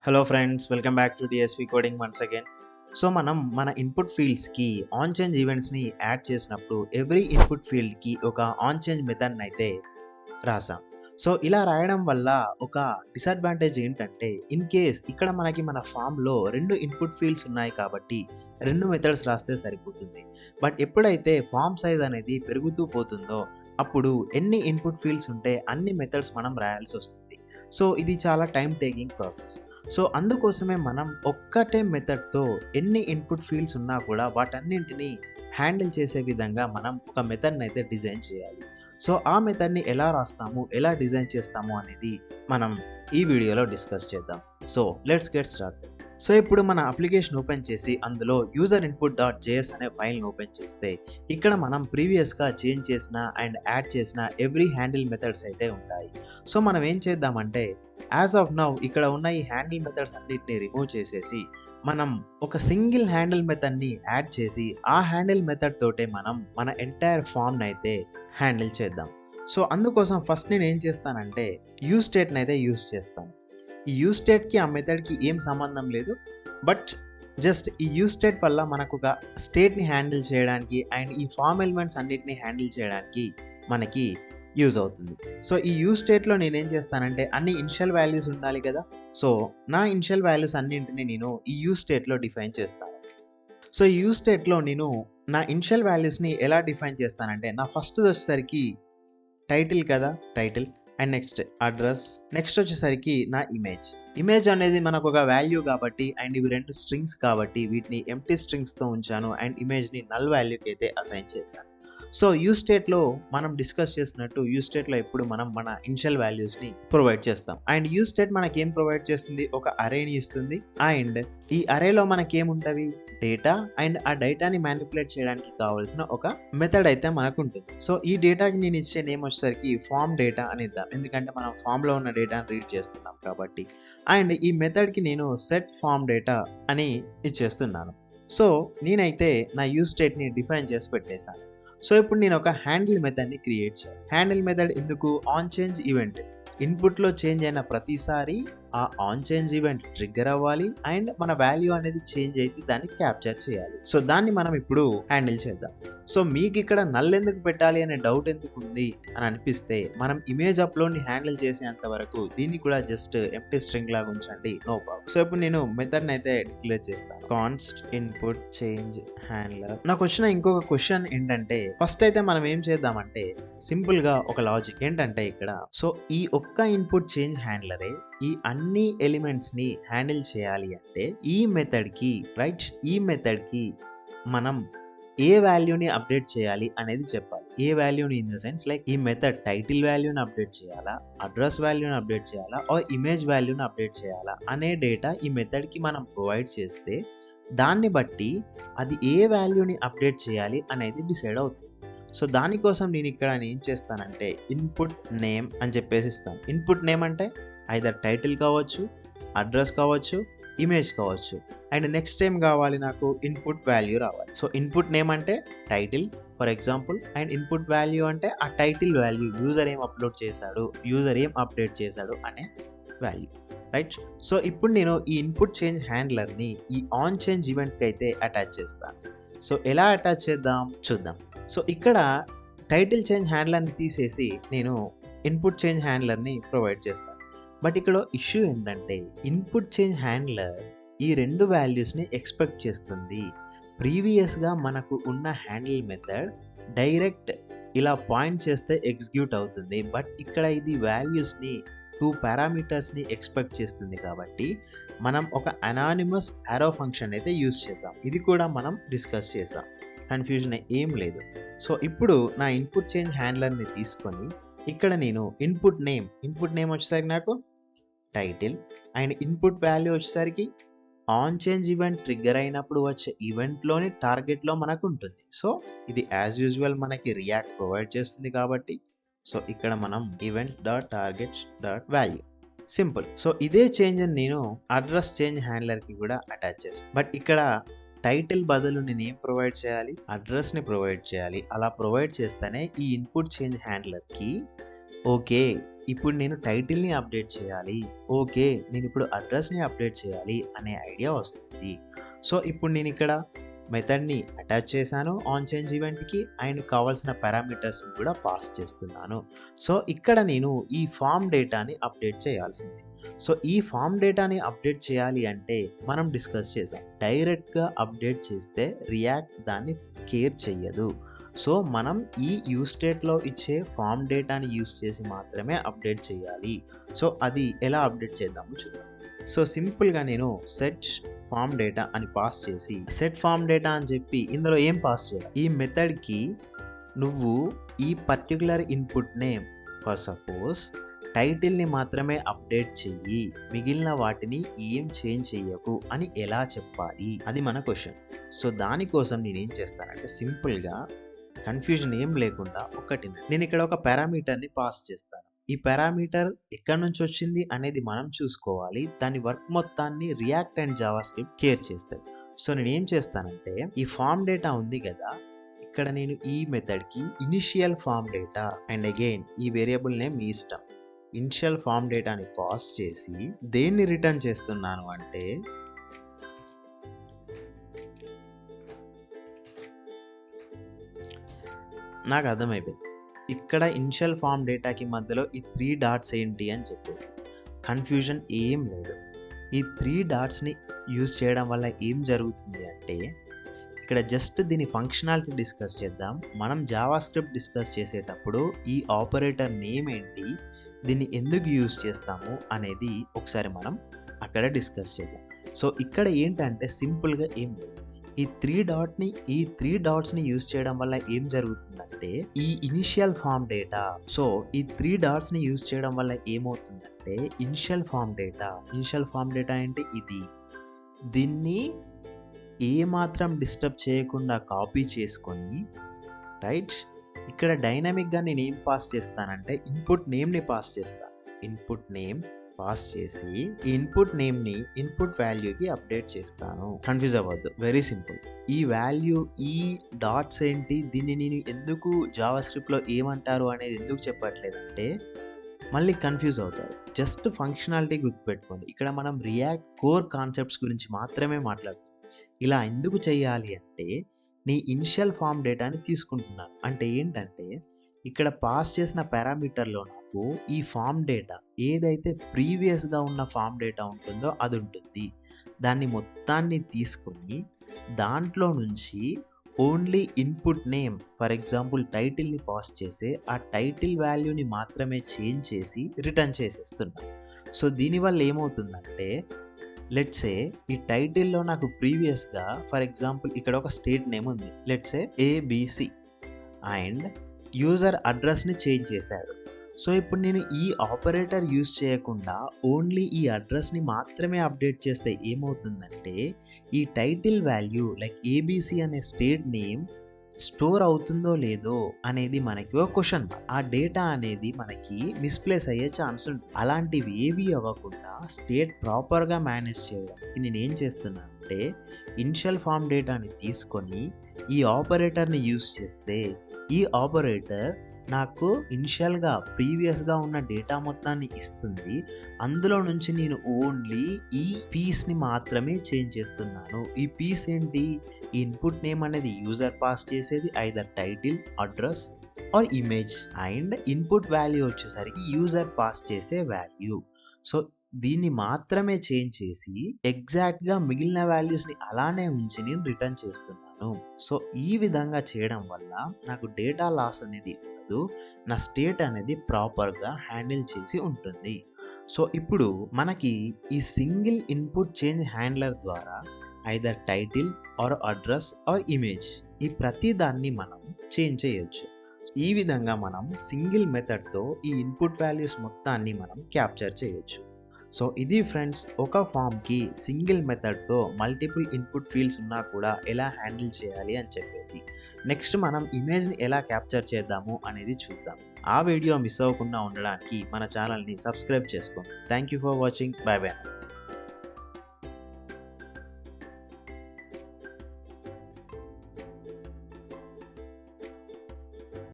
Hello friends, welcome back to DSP coding once again. So మనం మన input ఫీల్డ్స్కి on change ఈవెంట్స్ని add చేసినప్పుడు every input ఫీల్డ్కి ఒక on change మెథడ్ని అయితే రాసాం. సో ఇలా రాయడం వల్ల ఒక డిసడ్వాంటేజ్ ఏంటంటే, ఇన్ కేస్ ఇక్కడ మనకి మన ఫామ్లో రెండు ఇన్పుట్ ఫీల్డ్స్ ఉన్నాయి కాబట్టి రెండు మెథడ్స్ రాస్తే సరిపోతుంది. బట్ ఎప్పుడైతే ఫామ్ సైజ్ అనేది పెరుగుతూ పోతుందో అప్పుడు ఎన్ని ఇన్పుట్ ఫీల్డ్స్ ఉంటే అన్ని మెథడ్స్ మనం రాయాల్సి వస్తుంది. సో ఇది చాలా టైం టేకింగ్ ప్రాసెస్. సో అందుకోసమే మనం ఒక్కటే మెథడ్తో ఎన్ని ఇన్పుట్ ఫీల్డ్స్ ఉన్నా కూడా వాటన్నింటినీ హ్యాండిల్ చేసే విధంగా మనం ఒక మెథడ్ని అయితే డిజైన్ చేయాలి. సో ఆ మెథడ్ని ఎలా రాస్తాము, ఎలా డిజైన్ చేస్తాము అనేది మనం ఈ వీడియోలో డిస్కస్ చేద్దాం. So let's get start. So ఇప్పుడు మన అప్లికేషన్ ఓపెన్ చేసి అందులో UserInput.js అనే ఫైల్ని ఓపెన్ చేస్తే ఇక్కడ మనం ప్రీవియస్గా చేంజ్ చేసిన అండ్ యాడ్ చేసిన ఎవ్రీ హ్యాండిల్ మెథడ్స్ అయితే ఉంటాయి. సో మనం ఏం చేద్దామంటే, యాజ్ ఆఫ్ నౌ ఇక్కడ ఉన్న ఈ హ్యాండిల్ మెథడ్స్ అన్నిటిని రిమూవ్ చేసేసి మనం ఒక సింగిల్ హ్యాండిల్ మెథడ్ని యాడ్ చేసి ఆ హ్యాండిల్ మెథడ్ తోటే మనం మన ఎంటైర్ ఫామ్ని అయితే హ్యాండిల్ చేద్దాం. సో అందుకోసం ఫస్ట్ నేను ఏం చేస్తానంటే యూజ్ స్టేట్ని అయితే యూజ్ చేస్తాను. ఈ యూజ్ స్టేట్కి ఆ మెథడ్కి ఏం సంబంధం లేదు, బట్ జస్ట్ ఈ యూజ్ స్టేట్ వల్ల మనకు ఒక స్టేట్ని హ్యాండిల్ చేయడానికి అండ్ ఈ ఫామ్ ఎలిమెంట్స్ అన్నిటిని హ్యాండిల్ చేయడానికి మనకి యూజ్ అవుతుంది. సో ఈ యూజ్ స్టేట్లో నేనేం చేస్తానంటే అన్ని ఇనిషియల్ వాల్యూస్ ఉండాలి కదా. సో నా ఇనిషియల్ వాల్యూస్ అన్నింటిని నేను ఈ యూజ్ స్టేట్లో డిఫైన్ చేస్తాను. సో ఈ యూజ్ స్టేట్లో నేను నా ఇనిషియల్ వాల్యూస్ని ఎలా డిఫైన్ చేస్తానంటే, నా ఫస్ట్ వచ్చేసరికి టైటిల్ కదా, title and next address, next వచ్చేసరికి నా ఇమేజ్ అనేది మనకు ఒక వాల్యూ కాబట్టి అండ్ ఇవి రెండు స్ట్రింగ్స్ కాబట్టి వీటిని ఎంప్టీ స్ట్రింగ్స్తో ఉంచాను అండ్ ఇమేజ్ని నల్ వాల్యూకి అయితే అసైన్ చేశాను. సో యూజ్ స్టేట్లో మనం డిస్కస్ చేసినట్టు యూజ్ స్టేట్లో ఎప్పుడు మనం మన ఇనిషియల్ వాల్యూస్ని ప్రొవైడ్ చేస్తాం అండ్ యూజ్ స్టేట్ మనకి ఏం ప్రొవైడ్ చేస్తుంది, ఒక అరేని ఇస్తుంది అండ్ ఈ అరేలో మనకి ఏముంటవి, డేటా అండ్ ఆ డేటాని మ్యానిపులేట్ చేయడానికి కావాల్సిన ఒక మెథడ్ అయితే మనకు ఉంటుంది. సో ఈ డేటాకి నేను ఇచ్చే నేమ్ వచ్చేసరికి ఫామ్ డేటా అని ఇద్దాం, ఎందుకంటే మనం ఫామ్లో ఉన్న డేటాని రీడ్ చేస్తున్నాం కాబట్టి. అండ్ ఈ మెథడ్కి నేను సెట్ ఫామ్ డేటా అని ఇచ్చేస్తున్నాను. సో నేనైతే నా యూజ్ స్టేట్ని డిఫైన్ చేసి పెట్టేశాను. సో ఇప్పుడు నేను ఒక హ్యాండిల్ మెథడ్ని క్రియేట్ చేయాలి. హ్యాండిల్ మెథడ్ ఎందుకు, ఆన్ చేంజ్ ఈవెంట్ ఇన్పుట్లో చేంజ్ అయిన ప్రతిసారి ఆ ఆన్ చేంజ్ ఈవెంట్ ట్రిగ్గర్ అవ్వాలి అండ్ మన వాల్యూ అనేది చేంజ్ అయితే దాన్ని క్యాప్చర్ చేయాలి. సో దాన్ని మనం ఇప్పుడు హ్యాండిల్ చేద్దాం. సో మీకు ఇక్కడ నల్ ఎందుకు పెట్టాలి అనే డౌట్ ఎందుకు ఉంది అని అనిపిస్తే, మనం ఇమేజ్ అప్లోడ్ని హ్యాండిల్ చేసేంత వరకు దీన్ని కూడా జస్ట్ ఎంప్టీ స్ట్రింగ్ లాగా ఉంచండి, నో ప్రాబ్లం. సో ఇప్పుడు నేను మెథడ్ని అయితే డిక్లేర్ చేస్తాను, కాన్స్ట్ ఇన్పుట్ చేంజ్ హ్యాండ్లర్. నాకు వచ్చిన ఇంకొక క్వశ్చన్ ఏంటంటే, ఫస్ట్ అయితే మనం ఏం చేద్దామంటే సింపుల్ గా ఒక లాజిక్ ఏంటంటే ఇక్కడ, సో ఈ ఒక్క ఇన్పుట్ చేంజ్ హ్యాండ్లరే ఈ అన్ని ఎలిమెంట్స్ ని హ్యాండిల్ చేయాలి అంటే ఈ మెథడ్ కి మనం ఏ వాల్యూని అప్డేట్ చేయాలి అనేది చెప్పాలి. ఏ వాల్యూని ఇన్ ద సెన్స్ లైక్ ఈ మెథడ్ టైటిల్ వాల్యూని అప్డేట్ చేయాలా, అడ్రస్ వాల్యూని అప్డేట్ చేయాలా, ఆర్ ఇమేజ్ వాల్యూని అప్డేట్ చేయాలా అనే డేటా ఈ మెథడ్కి మనం ప్రొవైడ్ చేస్తే దాన్ని బట్టి అది ఏ వాల్యూని అప్డేట్ చేయాలి అనేది డిసైడ్ అవుతుంది. సో దానికోసం నేను ఇక్కడ ఏం చేస్తానంటే ఇన్పుట్ నేమ్ అని చెప్పేసి ఇస్తాను. ఇన్పుట్ నేమ్ అంటే ఐదర్ టైటిల్ కావచ్చు, అడ్రస్ కావచ్చు, ఇమేజ్ కావచ్చు అండ్ నెక్స్ట్ ఏం కావాలి, నాకు ఇన్పుట్ వాల్యూ రావాలి. సో ఇన్పుట్ నేమ్ అంటే title for example and input value అంటే ఆ టైటిల్ వాల్యూ, యూజర్ ఏం అప్లోడ్ చేశాడు, యూజర్ ఏం అప్డేట్ చేశాడు అనే వాల్యూ, రైట్. సో ఇప్పుడు నేను ఈ ఇన్పుట్ చేంజ్ హ్యాండ్లర్ని ఈ ఆన్ చేంజ్ ఈవెంట్కి అయితే అటాచ్ చేస్తాను. సో ఎలా అటాచ్ చేద్దాం చూద్దాం. సో ఇక్కడ టైటిల్ చేంజ్ హ్యాండ్లర్ని తీసేసి నేను ఇన్పుట్ చేంజ్ హ్యాండ్లర్ని ప్రొవైడ్ చేస్తాను. బట్ ఇక్కడ ఇష్యూ ఏంటంటే ఇన్పుట్ చేంజ్ హ్యాండ్లర్ ఈ రెండు వాల్యూస్ని ఎక్స్పెక్ట్ చేస్తుంది. ప్రీవియస్గా మనకు ఉన్న హ్యాండిల్ మెథడ్ డైరెక్ట్ ఇలా పాయింట్ చేస్తే ఎగ్జిక్యూట్ అవుతుంది, బట్ ఇక్కడ ఇది వాల్యూస్ని 2 పారామీటర్స్ని ఎక్స్పెక్ట్ చేస్తుంది కాబట్టి మనం ఒక అనానిమస్ యారో ఫంక్షన్ అయితే యూజ్ చేద్దాం. ఇది కూడా మనం డిస్కస్ చేసాం, కన్ఫ్యూజన్ ఏం లేదు. సో ఇప్పుడు నా ఇన్పుట్ చేంజ్ హ్యాండ్లర్ని తీసుకొని ఇక్కడ నేను ఇన్పుట్ నేమ్ వచ్చేసరికి నాకు టైటిల్ అండ్ ఇన్పుట్ వాల్యూ వచ్చేసరికి ఆన్ చేంజ్ ఈవెంట్ ట్రిగ్గర్ అయినప్పుడు వచ్చే ఈవెంట్లోని టార్గెట్లో మనకు ఉంటుంది. సో ఇది యాజ్ యూజువల్ మనకి రియాక్ట్ ప్రొవైడ్ చేస్తుంది కాబట్టి సో ఇక్కడ మనం event dot target dot value simple. So ఇదే చేంజ్ నేను అడ్రస్ చేంజ్ హ్యాండ్లర్కి కూడా అటాచ్ చేస్తాను. బట్ ఇక్కడ టైటిల్ బదులు నేను ఏం ప్రొవైడ్ చేయాలి, అడ్రస్ని ప్రొవైడ్ చేయాలి. అలా ప్రొవైడ్ చేస్తేనే ఈ ఇన్పుట్ చేంజ్ హ్యాండ్లర్కి ఓకే. ఇప్పుడు నేను టైటిల్‌ని అప్డేట్ చేయాలి. ఓకే. నేనిప్పుడు అడ్రెస్‌ని అప్డేట్ చేయాలి అనే ఐడియా వస్తుంది. సో, ఇప్పుడు నేనిక్కడ మెథడ్‌ని అటాచ్ చేశాను ఆన్ చేంజ్ ఈవెంట్‌కి అండ్ కావాల్సిన పారామీటర్స్‌ని కూడా పాస్ చేస్తున్నాను. సో, ఇక్కడ నేను ఈ ఫార్మ్ డేటాని అప్డేట్ చేయాల్సిందే. సో, ఈ ఫార్మ్ డేటాని అప్డేట్ చేయాలి అంటే మనం డిస్కస్ చేసాం. డైరెక్ట్‌గా అప్డేట్ చేస్తే రియాక్ట్ దాన్ని కేర్ చెయ్యదు. సో, మనం ఈ యూజ్ స్టేట్‌లో ఇచ్చే ఫార్మ్ డేటాని యూజ్ చేసి మాత్రమే అప్డేట్ చేయాలి. సో, అది ఎలా అప్డేట్ చేద్దామో చూద్దాం. సో, సింపుల్‌గా నేను సెట్ ఫార్మ్ డేటా అని పాస్ చేసి, సెట్ ఫార్మ్ డేటా అని చెప్పి ఇందులో ఏం పాస్ చేయాలి? ఈ మెథడ్‌కి నువ్వు ఈ particular input name for suppose టైటిల్‌ని మాత్రమే అప్డేట్ చెయ్యి. మిగిలిన వాటిని ఏం చేంజ్ చెయ్యకు అని ఎలా చెప్పాలి? అది మన క్వెషన్. సో, దానికోసం నేనేం చేస్తానంటే సింపుల్‌గా కన్‌ఫ్యూజన్ ఏం లేకుండా నేనిక్కడ ఒక పారామీటర్‌ని పాస్ చేస్తాను. ఈ పారామీటర్ ఎక్కడి నుంచొచ్చింది అనేది మనం చూసుకోవాలి. దాని వర్క్ మొత్తాన్ని రియాక్ట్ అండ్ జావాస్క్రిప్ట్ కేర్ చేస్తాయి. సో, నేనేం చేస్తానంటే ఈ ఫార్మ్ డేటా ఉంది గదా! ఇక్కడ నేను ఈ మెథడ్‌కి initial form data and again ఈ వేరియబుల్ నేమ్ మీ ఇష్టం. ఇనిషియల్ ఫార్మ్ డేటాని పాస్ చేసి దేన్ని రిటర్న్ చేస్తున్నాను అంటే నాకు అర్థమైపోయింది. ఇక్కడ ఇనిషియల్ ఫార్మ్ డేటాకి మధ్యలో ఈ 3 డాట్స్ ఏంటి అని చెప్పేసి. కన్‌ఫ్యూజన్ ఏం లేదు. ఈ 3 డాట్స్‌ని యూజ్ చేయడం వల్ల ఏం జరుగుతుంది అంటే, ఇక్కడ జస్ట్ దీని ఫంక్షనాలిటీ డిస్కస్ చేద్దాం. మనం జావాస్క్రిప్ట్ డిస్కస్ చేసేటప్పుడు ఈ ఆపరేటర్ నేమ్ ఏంటి, దీన్ని ఎందుకు యూజ్ చేస్తాము అనేది ఒకసారి మనం అక్కడ డిస్కస్ చేద్దాం. సో, ఇక్కడ ఏంటంటే సింపుల్‌గా ఏం లేదు. ఈ 3 డాట్స్‌ని యూజ్ చేయడం వల్ల ఏం జరుగుతుందంటే, ఈ ఇనిషియల్ ఫార్మ్ డేటా ఈ 3 డాట్స్‌ని యూజ్ చేయడం వల్ల ఏమవుతుందంటే, ఇనిషియల్ ఫార్మ్ డేటా అంటే ఇది. దీన్ని ఏమాత్రం డిస్టర్బ్ చేయకుండా కాపీ చేసుకొని రైట్? ఇక్కడ డైనమిక్‌గా నేనేం పాస్ చేస్తానంటే, ఇన్‌పుట్ నేమ్‌ని పాస్ చేస్తాను. ఇన్‌పుట్ నేమ్ పాస్ చేసి, ఈ ఇన్‌పుట్ నేమ్‌ని ఇన్‌పుట్ వాల్యూకి అప్డేట్ చేస్తాను. కన్‌ఫ్యూజ్ అవ్వద్దు. Very simple. ఈ వాల్యూ, ఈ డాట్స్ ఏంటి, దీన్ని నేను ఎందుకు జావాస్క్రిప్ట్‌లో ఏమంటారు అనేది ఎందుకు చెప్పట్లేదంటే, మళ్ళీ కన్‌ఫ్యూజ్ అవుతారు. జస్ట్ ఫంక్షనాలిటీ గుర్తుపెట్టుకోండి. ఇక్కడ మనం రియాక్ట్ కోర్ కాన్సెప్ట్స్ గురించి మాత్రమే మాట్లాడుతున్నాం. ఇలా ఎందుకు చేయాలి అంటే, నీ ఇనిషియల్ ఫార్మ్ డేటాని తీసుకుంటున్నాను. అంటే ఏంటంటే, ఇక్కడ పాస్ చేసిన పారామీటర్‌లో నాకు ఈ ఫార్మ్ డేటా ఏదైతే ప్రీవియస్‌గా ఉన్న ఫార్మ్ డేటా ఉంటుందో అది ఉంటుంది. దాన్ని మొత్తాన్ని తీసుకొని దాంట్లో నుంచి only input name for example టైటిల్‌ని పాస్ చేస్తే ఆ టైటిల్ వాల్యూని మాత్రమే చేంజ్ చేసి రిటర్న్ చేసేస్తున్నా. సో, దీనివల్ల ఏమవుతుందంటే లెట్స్ సే ఈ టైటిల్‌లో నాకు ప్రీవియస్‌గా ఫర్ ఎగ్జాంపుల్ ఇక్కడ ఒక స్టేట్ నేమ్ ఉంది. Let's say ABC and user అడ్రెస్‌ని చేంజ్ చేశాడు. సో, ఇప్పుడు నేను ఈ ఆపరేటర్ యూజ్ చేయకుండా ఓన్లీ ఈ అడ్రెస్‌ని మాత్రమే అప్డేట్ చేస్తే ఏమవుతుందంటే, ఈ టైటిల్ వాల్యూ లైక్ ఏబీసీ అనే స్టేట్ నేమ్ స్టోర్ అవుతుందో లేదో అనేది మనకి ఒక క్వెషన్ మార్క్. ఆ డేటా అనేది మనకి మిస్‌ప్లేస్ అయ్యే ఛాన్స్ ఉంటుంది. అలాంటివి ఏవి అవ్వకుండా స్టేట్ ప్రాపర్‌గా మేనేజ్ చేయడానికి నేనేం చేస్తున్నానంటే, ఇనిషియల్ ఫార్మ్ డేటాని తీసుకొని ఈ ఆపరేటర్‌ని యూజ్ చేస్తే, ఈ ఆపరేటర్ నాకు ఇనిషియల్‌గా ప్రీవియస్‌గా ఉన్న డేటా మొత్తాన్ని ఇస్తుంది. అందులో నుంచి నేను ఓన్లీ ఈ పీస్‌ని మాత్రమే చేంజ్ చేస్తున్నాను. ఈ పీస్ ఏంటి? ఈ ఇన్‌పుట్ నేమ్ అనేది యూజర్ పాస్ చేసేది either title, address or image and input value వచ్చేసరికి యూజర్ పాస్ చేసే వాల్యూ. సో, దీన్ని మాత్రమే చేంజ్ చేసి ఎగ్జాక్ట్‌గా మిగిలిన వాల్యూస్‌ని అలానే ఉంచి నేను రిటర్న్ చేస్తున్నాను. సో, ఈ విధంగా చేయడం వల్ల నాకు డేటా లాస్ అనేది ఉండదు. నా స్టేట్ అనేది ప్రాపర్‌గా హ్యాండిల్ చేసి ఉంటుంది. సో, ఇప్పుడు మనకి ఈ సింగిల్ ఇన్‌పుట్ చేంజ్ హ్యాండ్లర్ ద్వారా either title or address or image ఈ ప్రతి దాన్ని మనం చేంజ్ చేయొచ్చు. ఈ విధంగా మనం సింగిల్ మెథడ్‌తో ఈ ఇన్‌పుట్ వాల్యూస్ మొత్తాన్ని మనం క్యాప్చర్ చేయొచ్చు. సో, ఇది ఫ్రెండ్స్ ఒక ఫామ్‌కి సింగిల్ మెథడ్‌తో మల్టిపుల్ ఇన్‌పుట్ ఫీల్డ్స్ ఉన్నా కూడా ఎలా హ్యాండిల్ చేయాలి అని చెప్పేసి. నెక్స్ట్ మనం ఇమేజ్‌ని ఎలా క్యాప్చర్ చేద్దాము అనేది చూద్దాం. ఆ వీడియో మిస్ అవ్వకుండా ఉండడానికి మన ఛానల్‌ని సబ్స్క్రైబ్ చేసుకోండి. Thank you for watching. By by.